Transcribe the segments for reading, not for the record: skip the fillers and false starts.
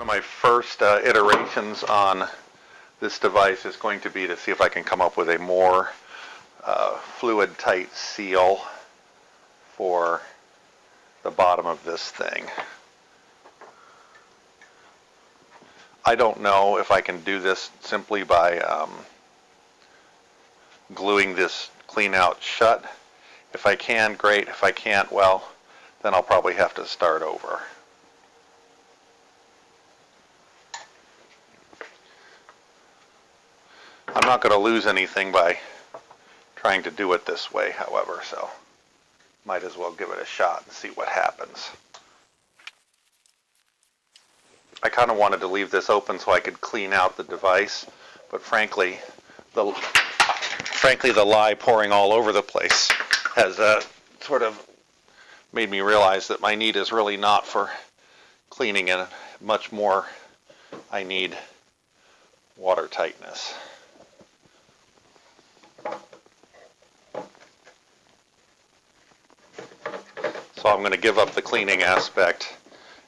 of my first iterations on this device is going to be to see if I can come up with a more fluid tight seal for the bottom of this thing. I don't know if I can do this simply by gluing this clean out shut. If I can, great. If I can't, well, then I'll probably have to start over. I'm not going to lose anything by trying to do it this way, however, so might as well give it a shot and see what happens. I kind of wanted to leave this open so I could clean out the device, but frankly, the lye pouring all over the place has sort of made me realize that my need is really not for cleaning it. Much more, I need water tightness. So I'm going to give up the cleaning aspect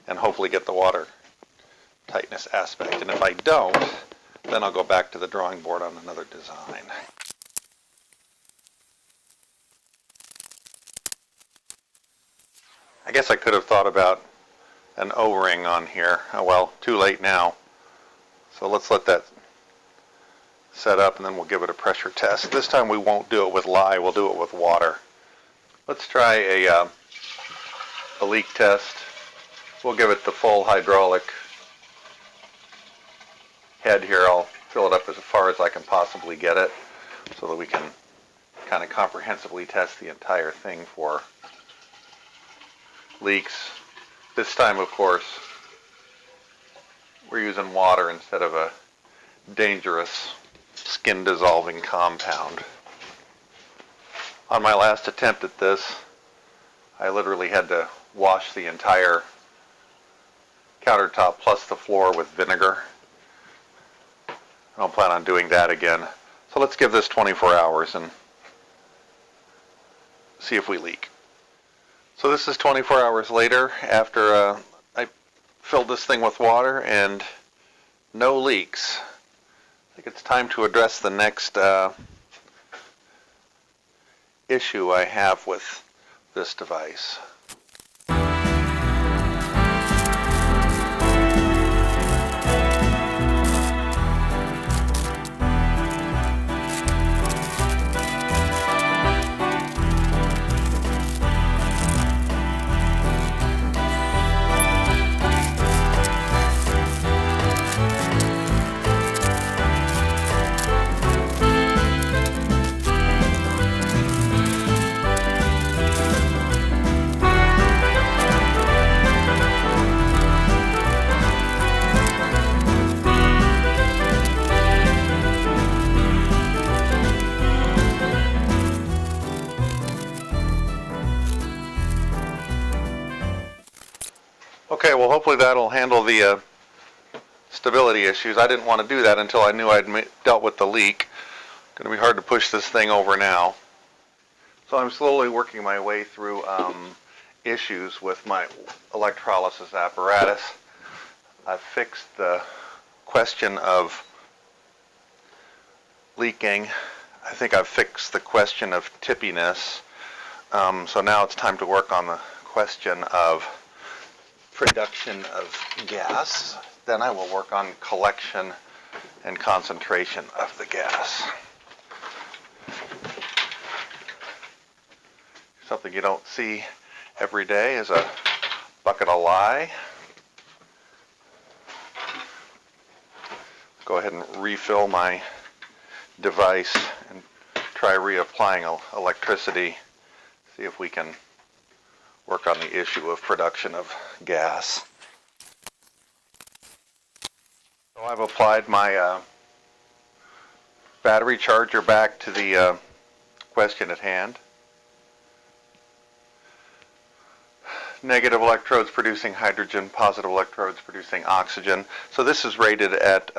and hopefully get the water tightness aspect. And if I don't, then I'll go back to the drawing board on another design. I guess I could have thought about an O-ring on here. Oh well, too late now. So let's let that set up and then we'll give it a pressure test. This time we won't do it with lye, we'll do it with water. Let's try a leak test. We'll give it the full hydraulic head here. I'll fill it up as far as I can possibly get it so that we can kind of comprehensively test the entire thing for leaks. This time, of course, we're using water instead of a dangerous skin dissolving compound. On my last attempt at this, I literally had to wash the entire countertop plus the floor with vinegar. I don't plan on doing that again. So let's give this 24 hours and see if we leak. So this is 24 hours later after I filled this thing with water and no leaks. I think it's time to address the next issue I have with this device. Okay, well hopefully that'll handle the stability issues. I didn't want to do that until I knew I'd dealt with the leak. Going to be hard to push this thing over now. So I'm slowly working my way through issues with my electrolysis apparatus. I've fixed the question of leaking. I think I've fixed the question of tippiness. So now it's time to work on the question of production of gas. Then I will work on collection and concentration of the gas. Something you don't see every day is a bucket of lye. Go ahead and refill my device and try reapplying electricity. See if we can work on the issue of production of gas. So I've applied my battery charger back to the question at hand. Negative electrodes producing hydrogen, positive electrodes producing oxygen. So this is rated at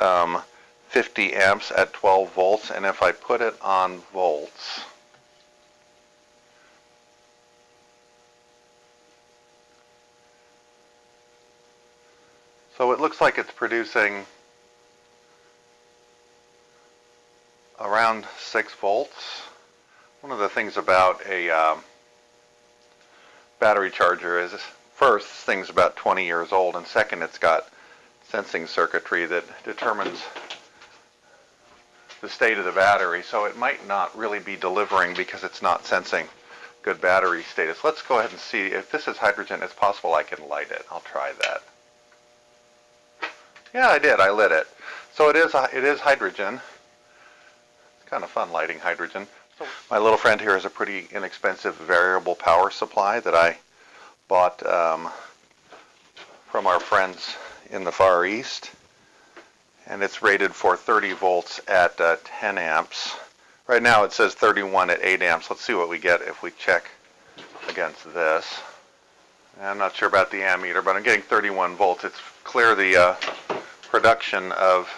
50 amps at 12 volts, and if I put it on volts, So it looks like it's producing around 6 volts. One of the things about a battery charger is, first, this thing's about 20 years old, and second, it's got sensing circuitry that determines the state of the battery, so it might not really be delivering because it's not sensing good battery status. Let's go ahead and see if this is hydrogen. It's possible I can light it. I'll try that. Yeah, I did. I lit it. So it is hydrogen. It's kind of fun lighting hydrogen. So my little friend here has a pretty inexpensive variable power supply that I bought from our friends in the Far East. And it's rated for 30 volts at 10 amps. Right now it says 31 at 8 amps. Let's see what we get if we check against this. I'm not sure about the ammeter, but I'm getting 31 volts. It's clear the production of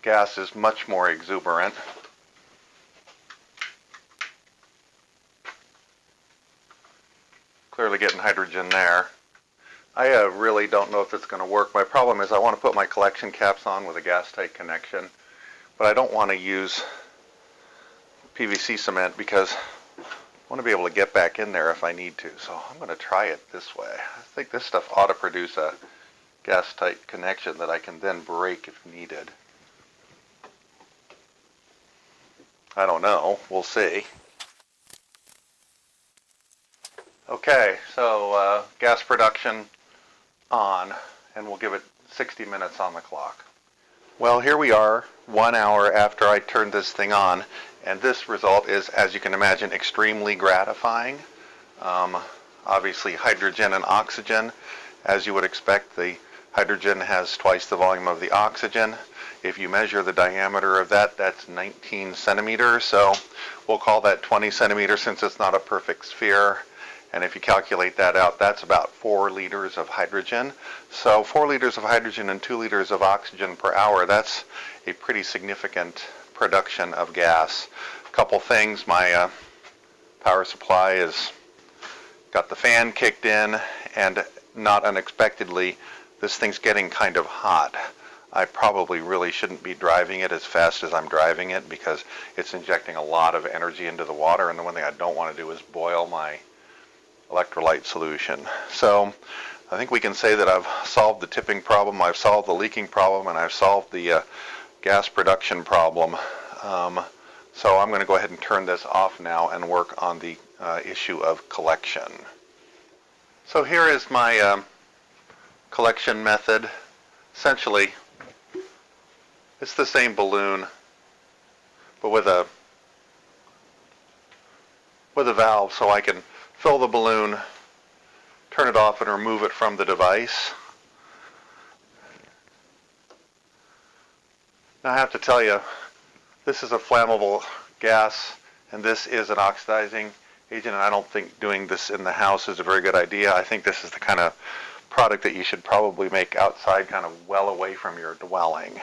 gas is much more exuberant. Clearly getting hydrogen there. I really don't know if it's going to work. My problem is I want to put my collection caps on with a gas-tight connection, but I don't want to use PVC cement because I want to be able to get back in there if I need to. So I'm going to try it this way. I think this stuff ought to produce a gas-tight connection that I can then break if needed. I don't know. We'll see. Okay, so gas production on, and we'll give it 60 minutes on the clock. Well, here we are 1 hour after I turned this thing on, and this result is, as you can imagine, extremely gratifying. Obviously hydrogen and oxygen, as you would expect, the hydrogen has twice the volume of the oxygen. If you measure the diameter of that, that's 19 centimeters, so we'll call that 20 centimeters since it's not a perfect sphere. And if you calculate that out, that's about 4 liters of hydrogen. So 4 liters of hydrogen and 2 liters of oxygen per hour, that's a pretty significant production of gas. A couple things, my power supply has got the fan kicked in, and not unexpectedly, this thing's getting kind of hot. I probably really shouldn't be driving it as fast as I'm driving it because it's injecting a lot of energy into the water, and the one thing I don't want to do is boil my electrolyte solution. So I think we can say that I've solved the tipping problem, I've solved the leaking problem, and I've solved the gas production problem. So I'm going to go ahead and turn this off now and work on the issue of collection. So here is my collection method. Essentially, it's the same balloon, but with a valve, so I can fill the balloon, turn it off, and remove it from the device. Now I have to tell you, this is a flammable gas, and this is an oxidizing agent, and I don't think doing this in the house is a very good idea. I think this is the kind of product that you should probably make outside, kind of well away from your dwelling.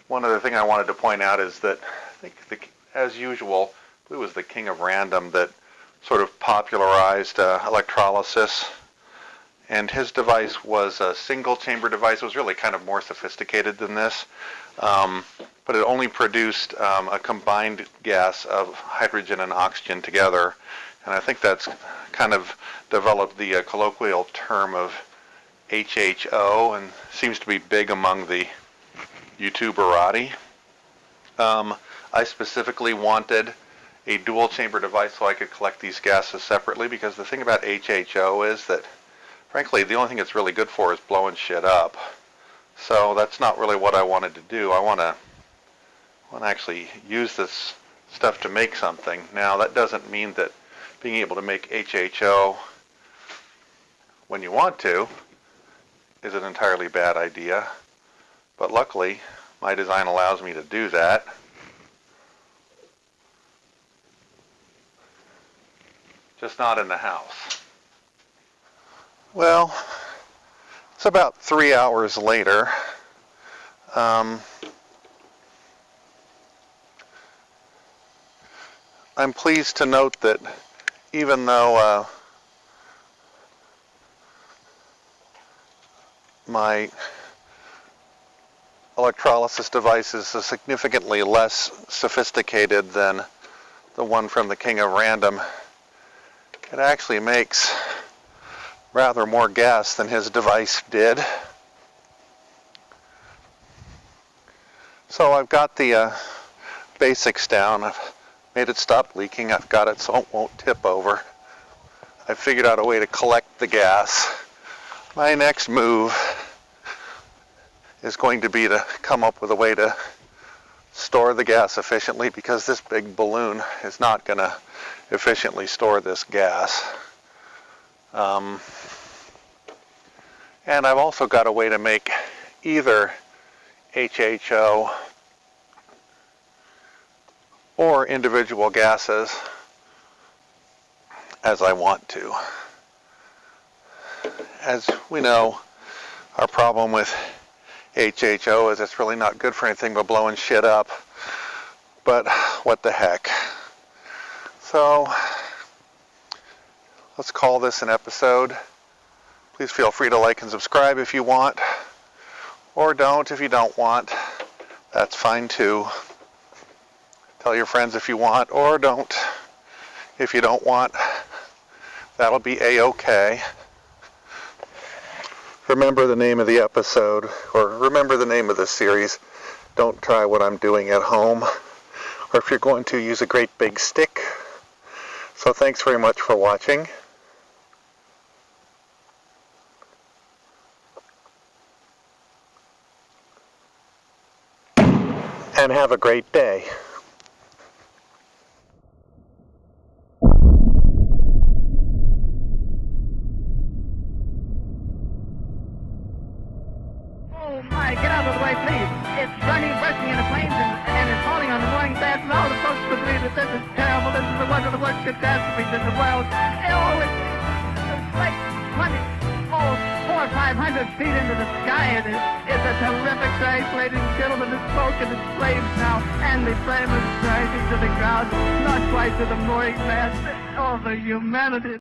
One other thing I wanted to point out is that I think, as usual, it was the king of random that sort of popularized electrolysis, and his device was a single chamber device. It was really kind of more sophisticated than this, but it only produced a combined gas of hydrogen and oxygen together, and I think that's kind of developed the colloquial term of HHO, and seems to be big among the YouTuberati. I specifically wanted a dual chamber device so I could collect these gases separately, because the thing about HHO is that, frankly, the only thing it's really good for is blowing shit up. So that's not really what I wanted to do. I want to actually use this stuff to make something. Now, that doesn't mean that being able to make HHO when you want to is an entirely bad idea, but luckily my design allows me to do that. Just not in the house. Well, it's about 3 hours later. I'm pleased to note that even though my electrolysis device is significantly less sophisticated than the one from the King of Random. It actually makes rather more gas than his device did. So I've got the basics down. I've made it stop leaking. I've got it so it won't tip over. I figured out a way to collect the gas. My next move is going to be to come up with a way to store the gas efficiently, because this big balloon is not going to efficiently store this gas. And I've also got a way to make either HHO or individual gases as I want to. As we know, our problem with HHO is it's really not good for anything but blowing shit up. But what the heck. So let's call this an episode. Please feel free to like and subscribe if you want, or don't if you don't want. That's fine too. Tell your friends if you want, or don't if you don't want. That'll be a-okay. Remember the name of the episode, or remember the name of the series. Don't try what I'm doing at home, or if you're going to, use a great big stick. So thanks very much for watching. And have a great day. Get out of the way, please. It's running, bursting into flames, and it's falling on the morning fast, and all the folks believe that this is terrible. This is one of the worst catastrophes in the world. It's like 400 or 500 feet into the sky. It's a terrific crash, ladies and gentlemen. The smoke and the flames now, and the flame is rising to the ground, not quite to the mooring mast. Oh, the humanity.